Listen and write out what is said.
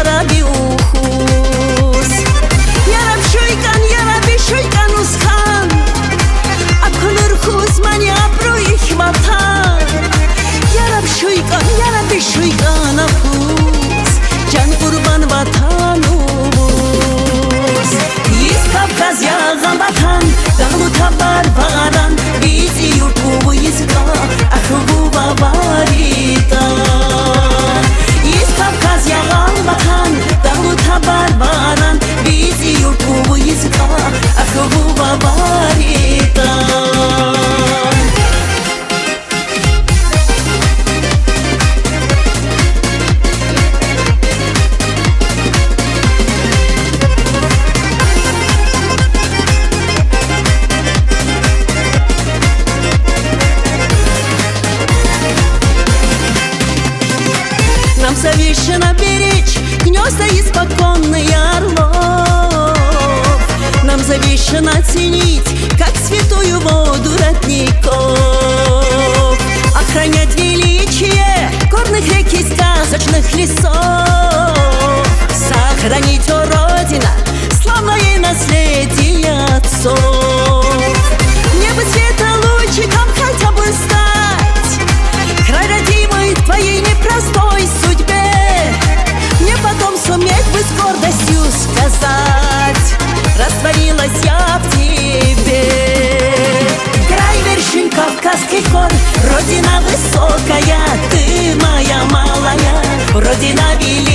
раби ухус. Яраб шуйкан, яраби шуйкан узхан, акунур хуз мани абруи химатан. Яраб шуйкан, яраби шуйкан афуз, ҷан қурбан ватану буз. Из Кавказ яғам ватан, дағлу табар бағаран, бизи юрту изга ахву бабарита. Из Кавказ яғам ватан, дағлу табар бағаран, бизи юрту изга ахву бабарита. Нам завешено беречь гнезда испоконные орлов. Нам завешено ценить, как святую воду родников. Охранять величие горных рек и сказочных лесов. Сохранить, о Родина, славное наследие отцов. Небо света лучиком хотя бы стать, край родимый твоей непростой судьбе. Мне потом суметь бы с гордостью сказать: растворилась я в тебе. Край вершин Кавказских гор, Родина высокая, ты моя малая, Родина великая.